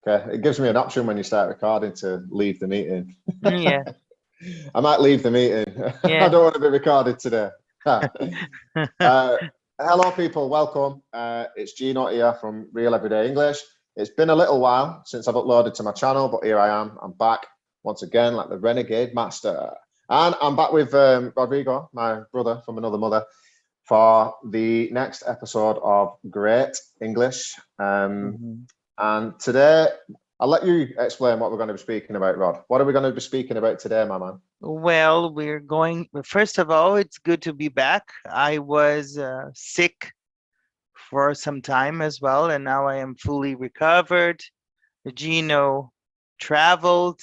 Okay, it gives me an option when you start recording to leave the meeting. Yeah, I might leave the meeting. I yeah. don't want to be recorded today. Hello, people. Welcome. It's Gino here from Real Everyday English. It's been a little while since I've uploaded to my channel, but here I am. I'm back once again, like the Renegade Master. And I'm back with Rodrigo, my brother from another mother, for the next episode of GR8 English. And today, I'll let you explain what we're going to be speaking about, Rod. What are we going to be speaking about today, my man? Well, first of all, it's good to be back. I was sick for some time as well, and now I am fully recovered. Gino traveled,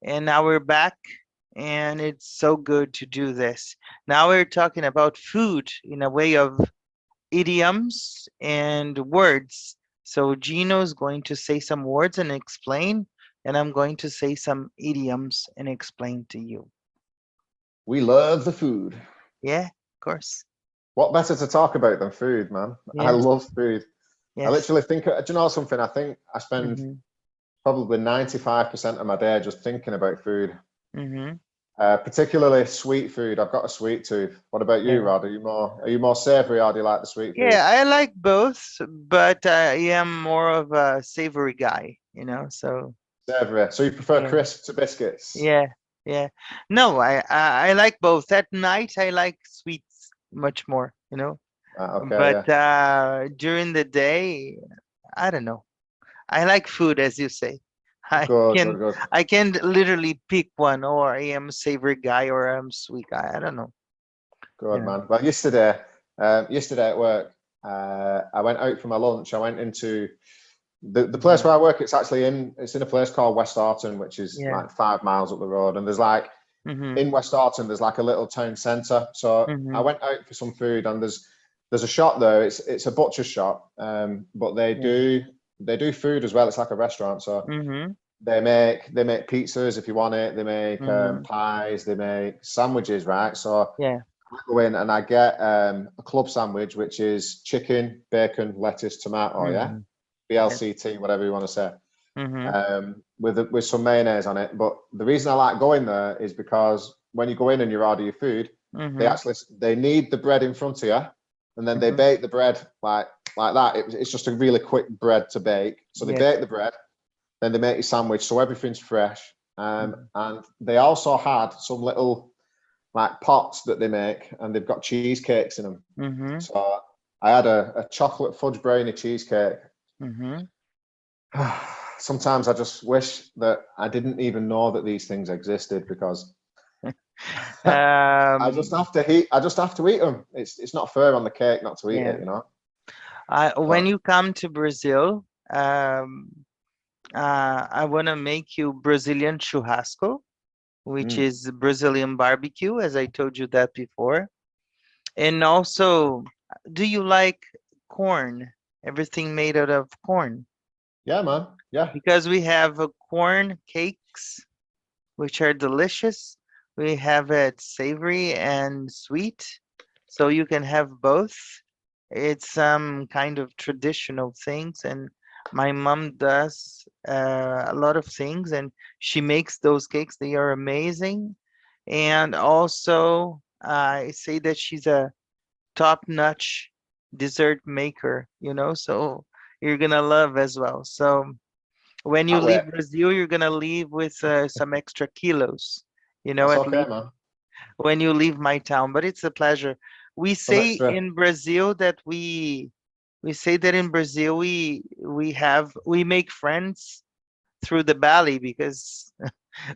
and now we're back, and it's so good to do this. Now we're talking about food in a way of idioms and words. So Gino's going to say some words and explain, and I'm going to say some idioms and explain to you. We love the food. Yeah, of course. What better to talk about than food, man? I Yes, love food. yes. I literally think, do you know something? I think I spend probably 95% of my day just thinking about food. Particularly sweet food. I've got a sweet tooth. What about you, Yeah. Rod? Are you more savory or do you like the sweet food? Yeah, I like both, but I am more of a savory guy, so Savory. So you prefer yeah. crisps to biscuits? Yeah, yeah. No, I like both. At night, I like sweets much more, Okay, but yeah. during the day, I don't know. I like food, as you say. I Good, can good, good. I can literally pick one, or I am a savory guy or I'm sweet guy. I don't know. Good, man. Well, yesterday at work, I went out for my lunch. I went into the place where I work. It's in a place called West Orton, which is like 5 miles up the road. And there's like in West Orton, there's like a little town centre. So I went out for some food, and there's a shop there. It's a butcher shop, but they do food as well. It's like a restaurant. So they make pizzas if you want it. They make pies. They make sandwiches, right? So yeah. I go in and I get a club sandwich, which is chicken, bacon, lettuce, tomato, yeah, BLCT, whatever you want to say, with some mayonnaise on it. But the reason I like going there is because when you go in and you order your food, they need the bread in front of you, and then they bake the bread like that. It's just a really quick bread to bake. So they bake the bread, then they make your sandwich, so everything's fresh. And they also had some little like pots that they make, and they've got cheesecakes in them. So I had a chocolate fudge brownie cheesecake. Sometimes I just wish that I didn't even know that these things existed, because I just have to eat them. It's not fair on the cake not to eat it, you know. When you come to Brazil, I want to make you Brazilian churrasco, which is Brazilian barbecue, as I told you that before. And also, do you like corn? Everything made out of corn? Yeah, man. Yeah. Because we have corn cakes, which are delicious. We have it savory and sweet, so you can have both. It's some kind of traditional things, and my mom does a lot of things, and she makes those cakes. They are amazing. And also, I say that she's a top-notch dessert maker, so you're gonna love as well. So when you leave Brazil, you're gonna leave with some extra kilos, That's at okay, least man. when you leave my town. But it's a pleasure. We Some say extra. in Brazil that we say that in Brazil we make friends through the belly, because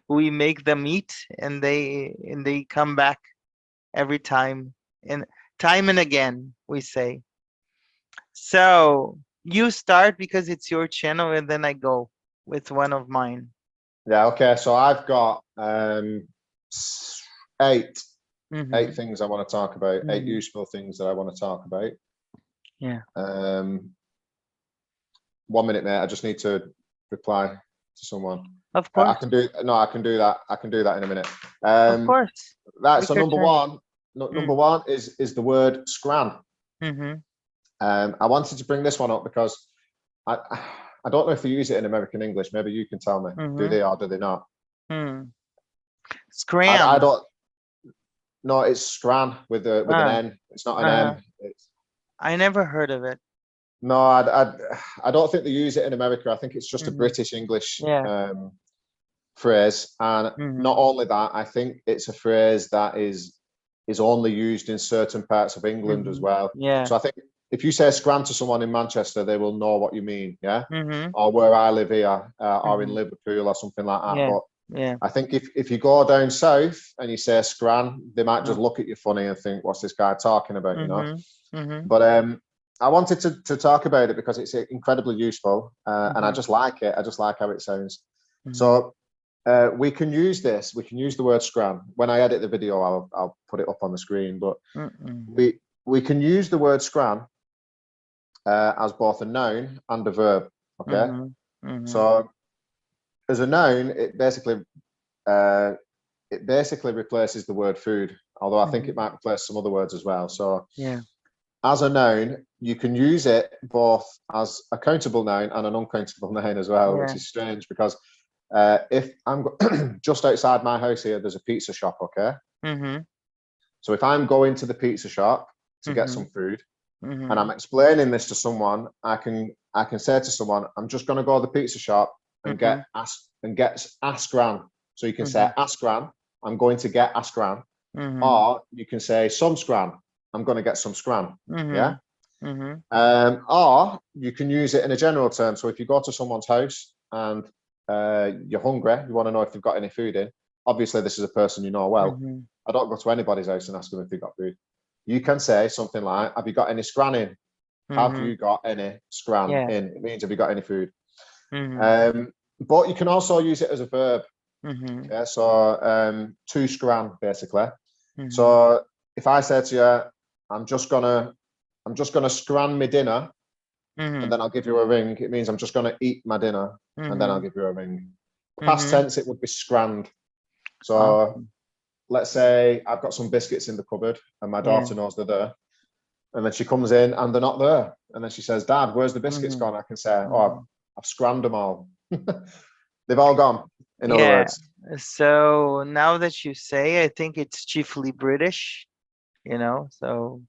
we make them eat, and they come back every time and again, we say. So you start, because it's your channel, and then I go with one of mine. Yeah, okay. So I've got eight things I want to talk about, 8 useful things that I want to talk about. Yeah. 1 minute, mate. I just need to reply to someone. Of course. I can do that. I can do that in a minute. Of course. Right. So number one is the word scram. I wanted to bring this one up because I I don't know if they use it in American English. Maybe you can tell me. Do they or do they not? Scram. I don't. No, it's Scran with an N. It's not an M. I never heard of it. No, I don't think they use it in America. I think it's just a British English phrase. And not only that, I think it's a phrase that is only used in certain parts of England as well. Yeah. So I think if you say scram to someone in Manchester, they will know what you mean, yeah? Or where I live here, or in Liverpool or something like that. Yeah. But I think if you go down south and you say scran, they might just look at you funny and think, what's this guy talking about, you know? But I wanted to talk about it because it's incredibly useful, and I just like it. I just like how it sounds. So we can use this. We can use the word scram. When I edit the video, I'll put it up on the screen. But we can use the word scram as both a noun and a verb. Okay. So as a noun, it basically replaces the word food. Although I think it might replace some other words as well. So as a noun, you can use it both as a countable noun and an uncountable noun as well, which is strange because if I'm just outside my house here, there's a pizza shop, okay? So if I'm going to the pizza shop to get some food and I'm explaining this to someone, I can say to someone, I'm just going to go to the pizza shop and get Askran. So you can say Askran, I'm going to get Askran, or you can say some Scran, I'm going to get some Scran. Yeah. Or you can use it in a general term. So if you go to someone's house and you're hungry, you want to know if they've got any food in. Obviously, this is a person you know well. I don't go to anybody's house and ask them if they've got food. You can say something like, have you got any Scran in? Have you got any Scran in? It means, have you got any food? But you can also use it as a verb. Yeah, so to Scran, basically. So if I say to you, I'm just gonna scran my dinner, and then I'll give you a ring. It means I'm just gonna eat my dinner, and then I'll give you a ring. Past tense, it would be scranned. So let's say I've got some biscuits in the cupboard, and my daughter knows they're there, and then she comes in and they're not there, and then she says, "Dad, where's the biscuits gone?" I can say, "Oh, I've scrammed them all. They've all gone." In other words. So now that you say, I think it's chiefly British, you know, so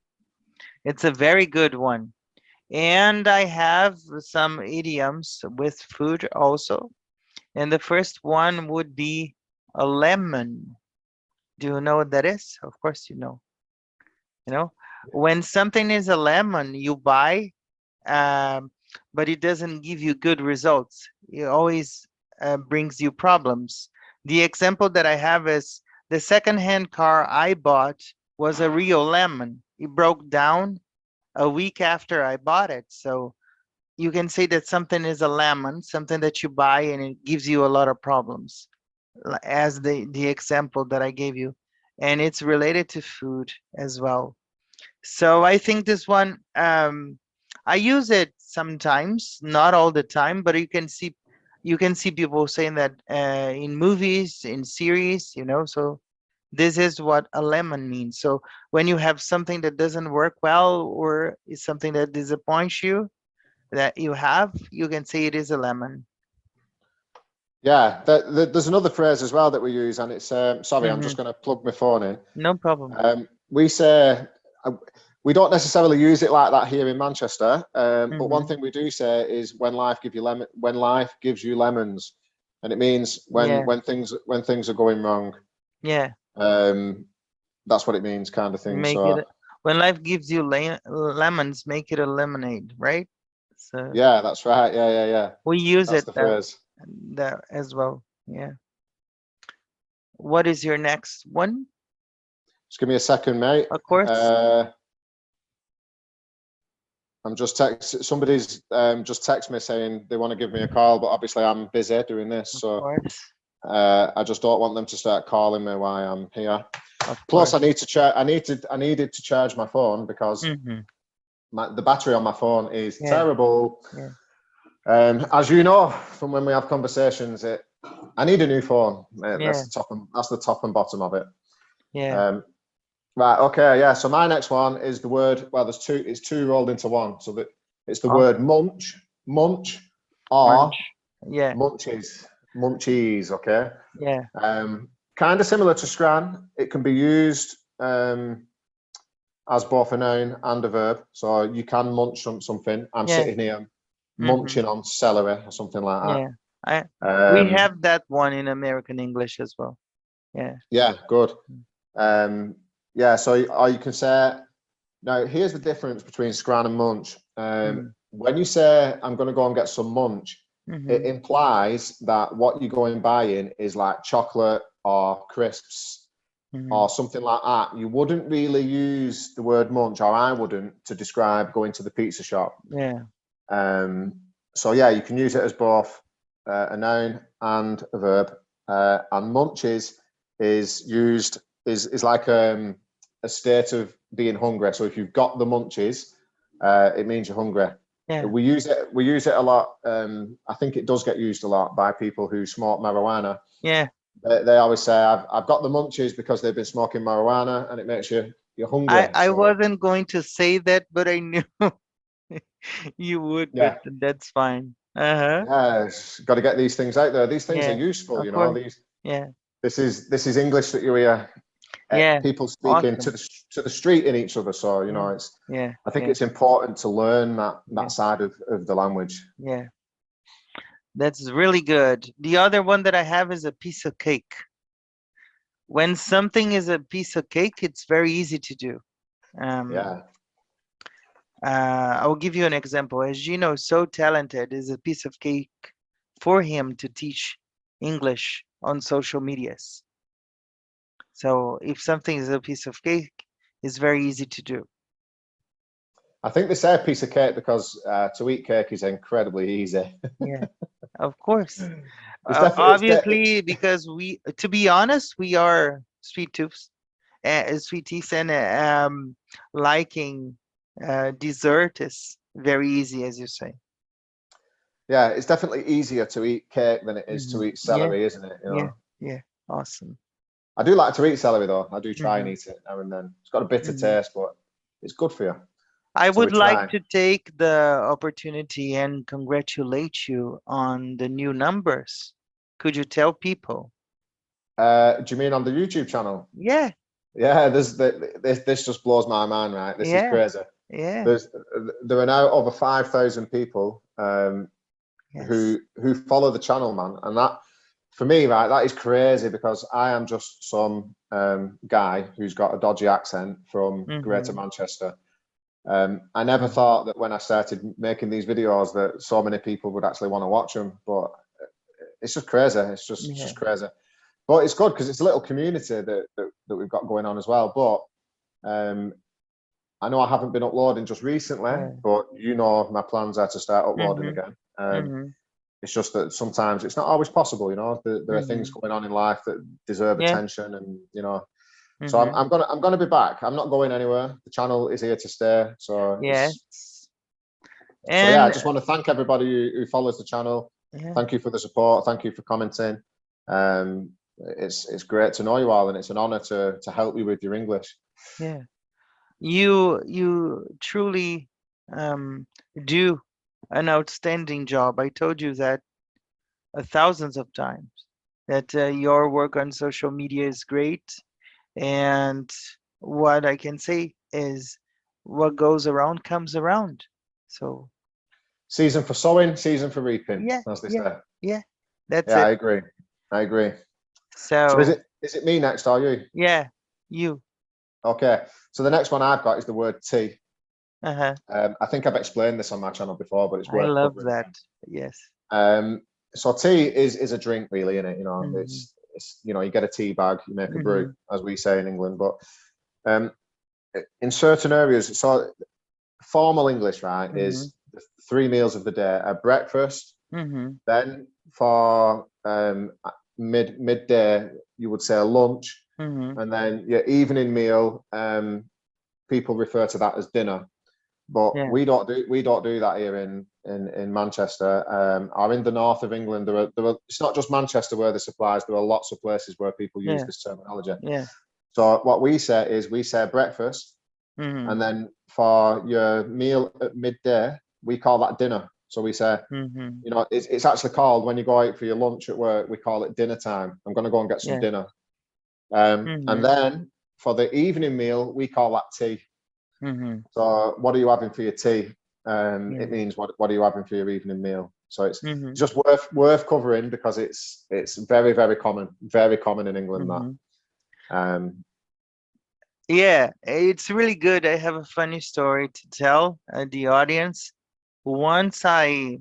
it's a very good one. And I have some idioms with food also. And the first one would be a lemon. Do you know what that is? Of course you know. You know, when something is a lemon, you buy, but it doesn't give you good results. It always brings you problems. The example that I have is the second-hand car I bought was a real lemon. It broke down a week after I bought it. So you can say that something is a lemon, something that you buy and it gives you a lot of problems, as the example that I gave you. And it's related to food as well. So I think this one, I use it sometimes, not all the time, but you can see people saying that in movies, in series, you know, so this is what a lemon means. So when you have something that doesn't work well or is something that disappoints you, that you can say it is a lemon. Yeah, there's another phrase as well that we use, and it's sorry, I'm just going to plug my phone in. No problem. We say we don't necessarily use it like that here in Manchester, but one thing we do say is when life gives you lemons, and it means when things are going wrong. Yeah. That's what it means, kind of thing. When life gives you lemons, make it a lemonade, right? So yeah, that's right. Yeah. We use that's it the phrase. That as well. Yeah. What is your next one? Just give me a second, mate. Of course. I'm just somebody's just text me saying they want to give me a call, but obviously I'm busy doing this, so I just don't want them to start calling me while I'm here. Plus, I needed to charge my phone because the battery on my phone is terrible. As you know from when we have conversations, I need a new phone. That's the top and bottom of it. Right. Okay. Yeah. So my next one is the word. Well, there's two. It's two rolled into one. So it's the word munch, or Munch. Yeah. munchies, okay? Yeah. Kind of similar to Scran. It can be used as both a noun and a verb. So you can munch on something. I'm Yeah. sitting here Mm-hmm. munching on celery or something like Yeah. that. We have that one in American English as well. Yeah. Yeah, good. Yeah, so or you can say, now here's the difference between Scran and Munch. When you say I'm going to go and get some munch, it Mm-hmm. implies that what you're going buying is like chocolate or crisps Mm-hmm. or something like that. You wouldn't really use the word munch, or I wouldn't, to describe going to the pizza shop. Yeah. So yeah, you can use it as both a noun and a verb. And munches is used is like a state of being hungry. So if you've got the munches, it means you're hungry. Yeah. We use it a lot. I think it does get used a lot by people who smoke marijuana. Yeah. They always say, I've got the munchies because they've been smoking marijuana and it makes you're hungry. I So, wasn't going to say that, but I knew you would, but yeah, that's fine. Uh-huh. yeah, got to get these things out there. These things are Yeah. useful, Of course. These Yeah. this is English that you hear Yeah. people speaking Awesome. to the street in each other. So Yeah. it's Yeah. I think Yeah. it's important to learn that Yeah. side of the language. Yeah. That's really good. The other one that I have is a piece of cake. When something is a piece of cake, it's very easy to do. Yeah, I will give you an example. As Gino is so talented, is a piece of cake for him to teach English on social medias. So if something is a piece of cake, it's very easy to do. I think they say a piece of cake because to eat cake is incredibly easy. Yeah, of course. It's definitely Obviously, because to be honest, we are sweet tooths, sweet teeth, and liking dessert is very easy, as you say. yeah, it's definitely easier to eat cake than it is to eat Yeah, celery, isn't it? yeah, yeah. Awesome. I do like to eat celery though. I do try and Mhm, eat it now and then. It's got a bitter mhm. taste, but it's good for you. I So we would like try. to take the opportunity and congratulate you on the new numbers. Could you tell people? Do you mean on the YouTube channel? Yeah, Yeah, this just blows my mind, right? This is yeah, crazy. yeah, There are now over 5,000 people yes, who follow the channel, man, and that for me, right, that is crazy because I am just some guy who's got a dodgy accent from Greater mm-hmm, Manchester. I never thought that when I started making these videos that so many people would actually want to watch them, but it's just crazy. It's yeah, just crazy. But it's good because it's a little community that we've got going on as well. But I know I haven't been uploading just recently, yeah, but my plans are to start uploading mm-hmm, again. mm-hmm, It's just that sometimes it's not always possible. There are things mm-hmm, going on in life that deserve yeah, attention, and So mm-hmm, I'm gonna be back. I'm not going anywhere. The channel is here to stay. yes, So yeah, I and just want to thank everybody who follows the channel. yeah, Thank you for the support. Thank you for commenting. It's great to know you all, and it's an honor to help you with your English. yeah. You truly do an outstanding job. I told you that thousands of times that your work on social media is great, and what I can say is what goes around comes around. So Season for sowing, season for reaping, yeah, as they yeah, say. yeah, that's Yeah, it. I agree. I agree. So So is it me next? Are you? yeah, you. Okay. So the next one I've got is the word tea. Uh-huh. I think I've explained this on my channel before, but it's I worth love covering that. again. Yes. So tea is a drink, really, isn't it? Mm-hmm. It's you get a tea bag, you make a Mm-hmm. brew, as we say in England. But um, in certain areas, so formal English, right, Mm-hmm. is the 3 meals of the day: a breakfast, Mm-hmm. then for midday you would say a lunch, Mm-hmm. and then your evening meal. People refer to that as dinner. But Yeah. we don't do that here in Manchester or in the north of England. It's not just Manchester where this applies. There are lots of places where people use Yeah. this terminology. Yeah. So what we say is we say breakfast, Mm-hmm. and then for your meal at midday, we call that dinner. So we say, Mm-hmm. you know, it's actually called, when you go out for your lunch at work, we call it dinner time. I'm going to go and get some Yeah. dinner. Mm-hmm. And then for the evening meal, we call that tea. Mm-hmm. So what are you having for your tea? Yeah. It means what are you having for your evening meal? So it's Mm-hmm. just worth covering, because it's very, very common in England, Mm-hmm. that. Yeah, it's really good. I have a funny story to tell the audience. Once I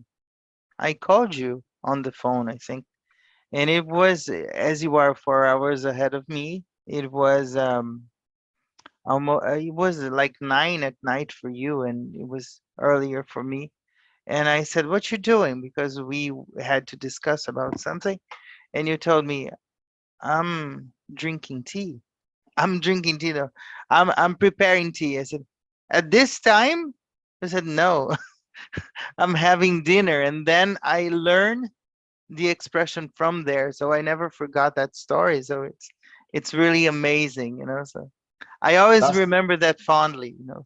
called you on the phone, I think, and it was, as you are 4 hours ahead of me. It was almost, it was like 9 at night for you, and it was earlier for me. And I said, "What you doing?" Because we had to discuss about something, and you told me, "I'm drinking tea." I'm drinking tea though. I'm preparing tea. I said, "At this time?" I said, "No, I'm having dinner." And then I learned the expression from there. So I never forgot that story. So it's really amazing, you know. So I always That's remember that fondly, you know.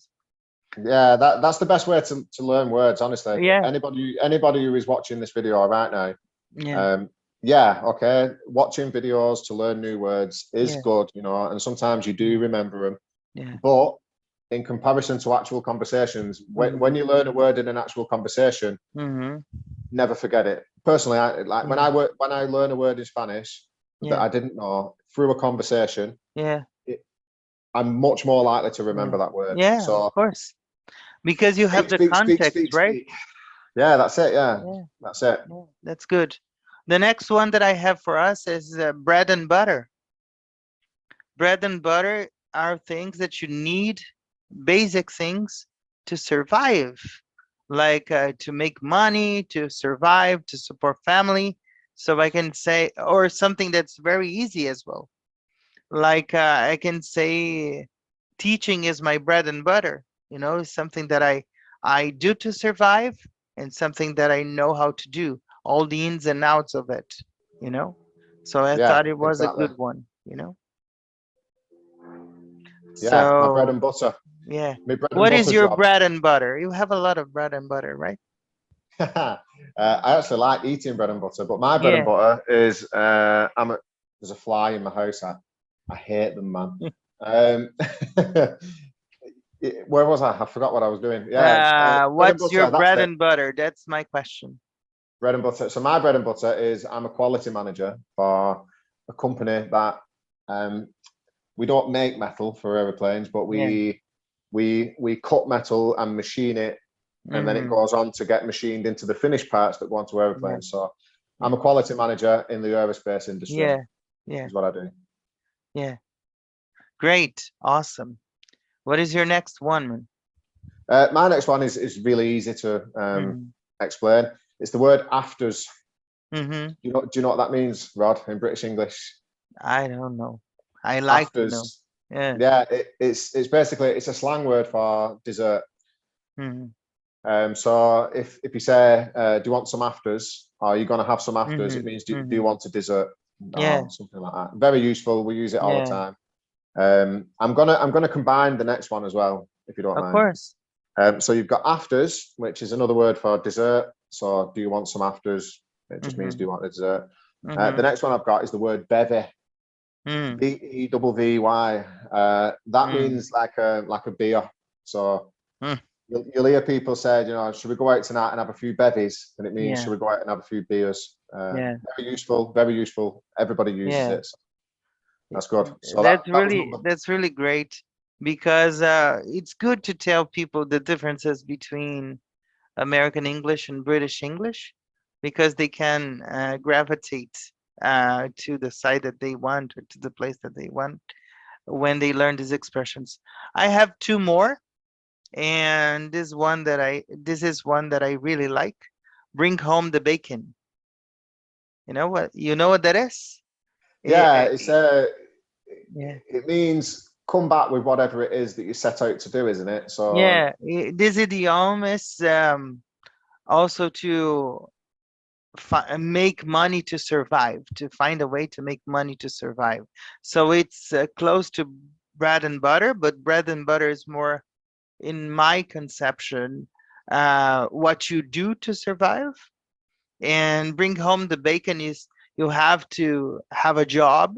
Yeah, that's the best way to learn words, honestly. Yeah, Anybody who is watching this video right now, yeah, yeah, okay, watching videos to learn new words is yeah, good, you know, and sometimes you do remember them. yeah. But in comparison to actual conversations, Mm-hmm, when you learn a word in an actual conversation, mm-hmm, never forget it. Personally, like yeah, when I learn a word in Spanish that yeah, I didn't know through a conversation, yeah, it, I'm much more likely to yeah, remember that word. yeah, of So course. Because you have speak, the speak, speak, context, speak, right? speak. Yeah, that's it. Yeah, Yeah, that's it. yeah, that's good. The next one that I have for us is bread and butter. Bread and butter are things that you need, basic things to survive, like to make money, to survive, to support family. So I can say, or something that's very easy as well. Like I can say, teaching is my bread and butter. You know, something that I do to survive, and something that I know how to do, all the ins and outs of it. You know, so I Yeah, thought it was a exactly. good one. You know, Yeah, my bread so. and butter. Yeah. My bread and What is butter your job. bread and butter? You have a lot of bread and butter, right? I actually like eating bread and butter, but my bread and Yeah. butter is there's a fly in my house. I hate them, man. Um, where was I? I forgot what I was doing. Yeah, bread and What's your butter. That's bread it. and butter? That's my question. Bread and butter. So my bread and butter is I'm a quality manager for a company that um, we don't make metal for airplanes, but Yeah. we cut metal and machine it, and then it Mm-hmm. goes on to get machined into the finished parts that go onto Yeah. airplanes. So I'm Yeah. a quality manager in the aerospace industry, Yeah. Yeah. is what I do. Yeah. Great. Awesome. What is your next one, man? My next one is really easy to Mm-hmm. explain. It's the word afters. Mm-hmm. Do you know what that means, Rod, in British English? I don't know. I like to know. Afters. Yeah. Yeah, it's basically it's a slang word for dessert. Mm-hmm. So if you say, do you want some afters? Or are you going to have some afters? It Mm-hmm. means, do you Mm-hmm. want a dessert? Yeah. Or something like that. Very useful. We use it all the Yeah. time. I'm gonna combine the next one as well, if you don't Of mind. course. So you've got afters, which is another word for dessert. So do you want some afters? It just means, Mm-hmm. do you want a dessert? The Mm-hmm. next one I've got is the word bevy. Mm. Bevy. That Mm. means like a beer. So Mm. you'll hear people say, you know, should we go out tonight and have a few bevies? And it means, Yeah. should we go out and have a few beers? Yeah. Very useful, very useful. Everybody uses Yeah. it. So that's good. So That's really great, because it's good to tell people the differences between American English and British English, because they can gravitate to the side that they want, or to the place that they want, when they learn these expressions. I have two more, and this is one that I really like. Bring home the bacon. You know what that is? yeah, Eh, it's yeah. it means come back with whatever it is that you set out to do, isn't it? So Yeah, this idiom is also to make money to survive, to find a way to make money to survive. So it's close to bread and butter, but bread and butter is more, in my conception, what you do to survive. And bring home the bacon is you have to have a job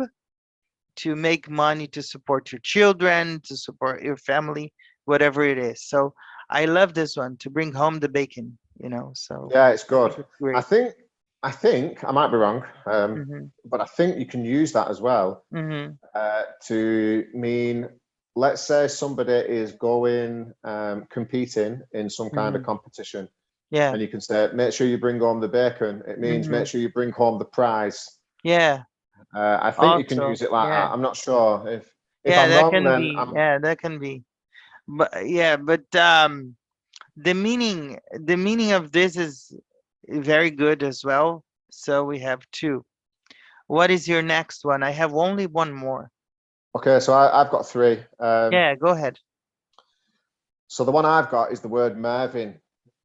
to make money to support your children, to support your family, whatever it is. So I love this one, to bring home the bacon, so Yeah, it's I good. think it's I great. think I think I might be wrong, Mm-hmm. but I think you can use that as well Mm-hmm. to mean, let's say somebody is going competing in some kind of Mm-hmm. competition, Yeah. and you can say, make sure you bring home the bacon. It means Mm-hmm. make sure you bring home the prize. Yeah. I think you can Also, use it like yeah. that. I'm not sure if Yeah, I'm that wrong, can then be. I'm Yeah, that can be. But yeah, but the meaning of this is very good as well. So we have two. What is your next one? I have only one more. okay. So I've got three. Yeah, go ahead. So the one I've got is the word Mervyn.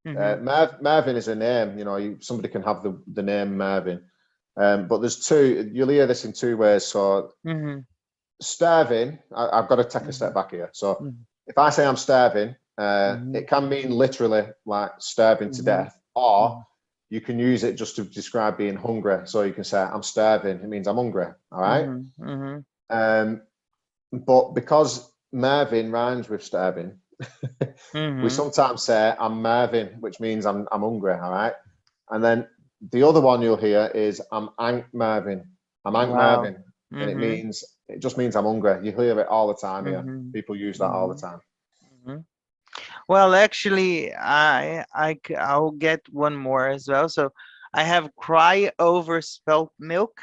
Mm-hmm. Mervyn is a name. Somebody can have the name Mervyn. But there's two. You'll hear this in two ways. So Mm-hmm. starving. I've got to take a Mm-hmm. step back here. So Mm-hmm. if I say I'm starving, Mm-hmm. it can mean literally like starving to Mm-hmm. death, or you can use it just to describe being hungry. So you can say I'm starving. It means I'm hungry. All right. Mm-hmm. Mm-hmm. Um, but because Mervyn rhymes with starving, we Mm-hmm. sometimes say I'm Mervyn, which means I'm hungry. All right. And then the other one you'll hear is I'm Ank Mervyn. I'm Ank Wow. Mervyn, and Mm-hmm. it just means I'm hungry. You hear it all the time here. Mm-hmm. People use that all the Mm-hmm. time. Mm-hmm. Well, actually, I'll get one more as well. So I have cry over spilt milk,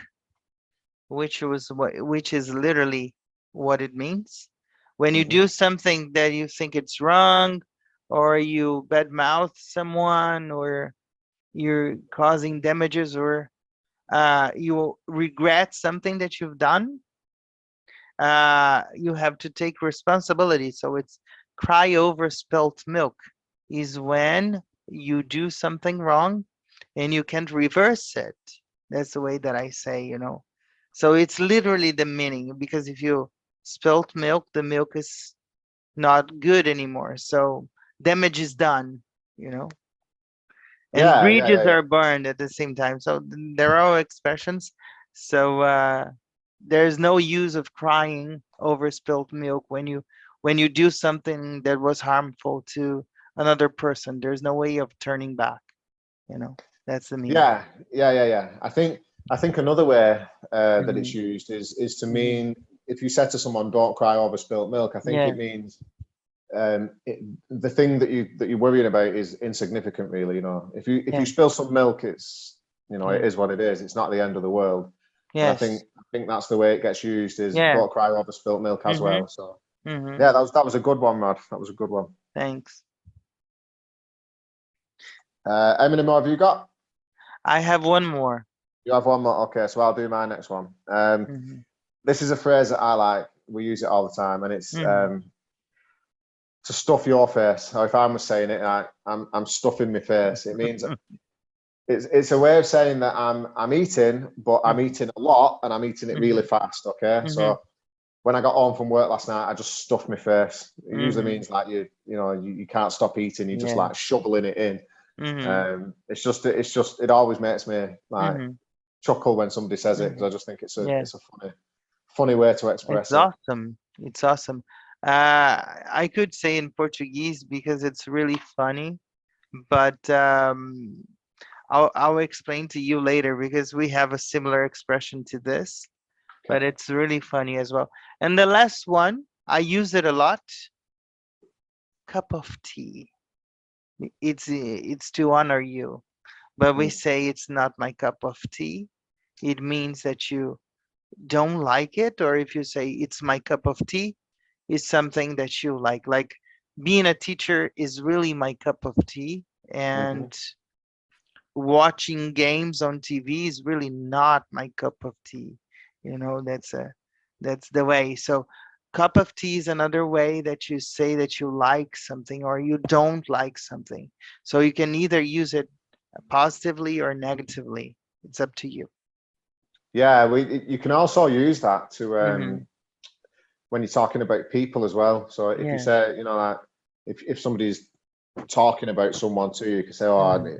which is literally what it means. When you Hmm. do something that you think it's wrong, or you badmouth someone, or you're causing damages, or you regret something that you've done, you have to take responsibility. So it's cry over spilt milk is when you do something wrong and you can't reverse it. That's the way that I say. So it's literally the meaning, because if you spilt milk, the milk is not good anymore. So damage is done, you know, and Yeah, yeah, bridges yeah, yeah. are burned at the same time. So there are expressions. So there's no use of crying over spilled milk when you do something that was harmful to another person. There's no way of turning back. You know, that's the meaning. Yeah, yeah, yeah, yeah. I think another way that it's Hmm. used is to Hmm. mean, if you said to someone, "Don't cry over spilt milk," I think Yeah, it means the thing that you're worrying about is insignificant, really. If you yeah, spill some milk, yeah, it is what it is. It's not the end of the world. And I think yes, I think that's the way it gets used, is yeah. don't cry over spilt milk as Hmm. well. So Hmm. yeah, that was a good one, Rod. That was a good one. Thanks. How many more have you got? I have one more. You have one more. Okay, so I'll do my next one. Hmm. This is a phrase that I like. We use it all the time, and it's Hmm. to stuff your face. Or if I was saying it, I'm stuffing my face. It means it's a way of saying that I'm eating, but I'm eating a lot and I'm eating it really Hmm. fast. Okay, Hmm. so when I got home from work last night, I just stuffed my face. It usually Hmm. means like you can't stop eating. You just Yeah. like shoveling it in. Hmm. It always makes me like Hmm. chuckle when somebody says it, because Hmm. I just think it's a Yeah. it's a funny way to express It's it. awesome. It's awesome. I could say in Portuguese because it's really funny, but I'll explain to you later because we have a similar expression to this, Okay. but it's really funny as well. And the last one, I use it a lot. Cup of tea. It's to honor you, but we Mm. say it's not my cup of tea. It means that you don't like it, or if you say it's my cup of tea, is something that you like. Like being a teacher is really my cup of tea, Hmm. and watching games on TV is really not my cup of tea. That's the way. So cup of tea is another way that you say that you like something or you don't like something. So you can either use it positively or negatively. It's up to you. Yeah, you can also use that to Hmm. when you're talking about people as well. So if you Yeah. say, like if somebody's talking about someone to you. You can say, "Oh,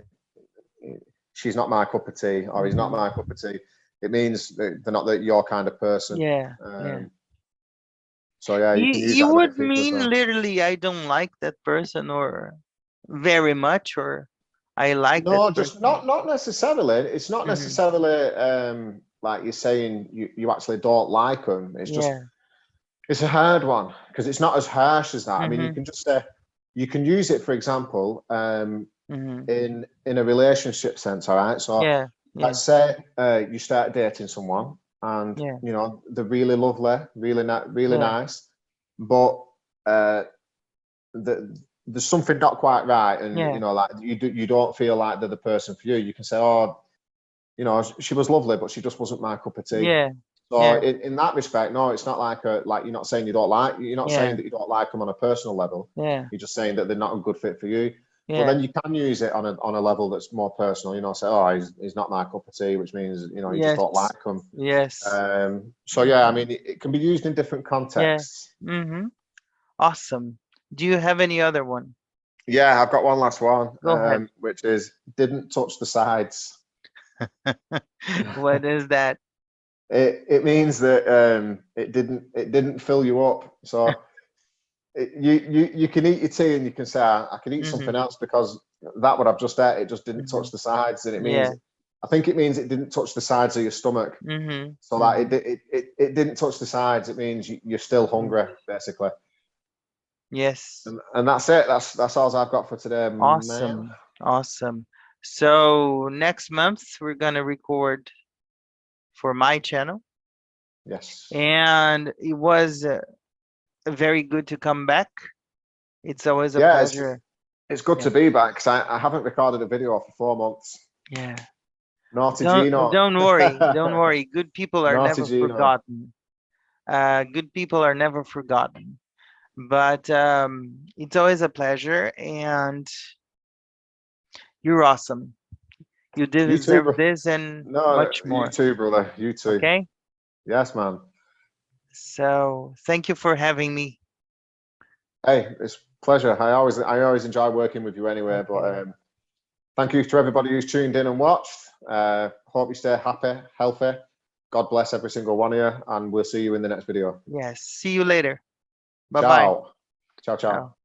she's not my cup of tea," or "He's not my cup of tea." It means that they're not your kind of person. Yeah, yeah. So yeah, you can use You that about would people as mean well. literally, I don't like that person, or very much, or I like that No, just person. not necessarily. It's not Hmm. necessarily like you're saying you actually don't like them. It's just Yeah. it's a hard one because it's not as harsh as that. I mean, you Hmm. can just say you can use it, for example, Hmm. in a relationship sense. All right, so Yeah. Yeah. let's say you start dating someone and Yeah. they're really lovely, really Yeah. nice, but there's something not quite right, and Yeah. like you don't feel like they're the person for you. You can say, "Oh, she was lovely, but she just wasn't my cup of tea." Yeah. So Yeah. in that respect, no, it's not like you're not saying you're not Yeah. saying that you don't like them on a personal level. Yeah. You're just saying that they're not a good fit for you. But Yeah. then you can use it on a level that's more personal. Say, "Oh, he's not my cup of tea," which means you just Yes. don't like him. Yes. So yeah, I mean, it can be used in different Yeah. contexts. Mm-hmm. Awesome. Do you have any other one? Yeah, I've got one last one, Go ahead. which is didn't touch the sides. What is that? It means that it didn't fill you up. So you can eat your tea and you can say, I can eat something Mm-hmm. else because that what I've just ate, it just didn't Mm-hmm. touch the sides, and it means Yeah. I think it means it didn't touch the sides of your stomach. Mm-hmm. So that Mm-hmm. it didn't touch the sides. It means you're still hungry, basically. Yes. And that's it. That's all I've got for today, man. Awesome. Awesome. So next month we're gonna record for my channel, Yes. and it was very good to come back. It's always a Yeah, pleasure. it's good Yeah. to be back because I haven't recorded a video for 4 months. Yeah. Naughty Don't Gino. worry. Don't worry. Good people are Naughty never Gino. forgotten. Good people are never forgotten. But it's always a pleasure, and you're awesome. You You too, deserve bro. this and No, much you more. too, brother. You too. Okay? Yes, man. So thank you for having me. Hey, it's a pleasure. I always enjoy working with you anyway. But Okay. thank you to everybody who's tuned in and watched. Hope you stay happy, healthy. God bless every single one of you, and we'll see you in the next video. Yes. See you later. Bye bye. Ciao. Ciao, ciao. Ciao.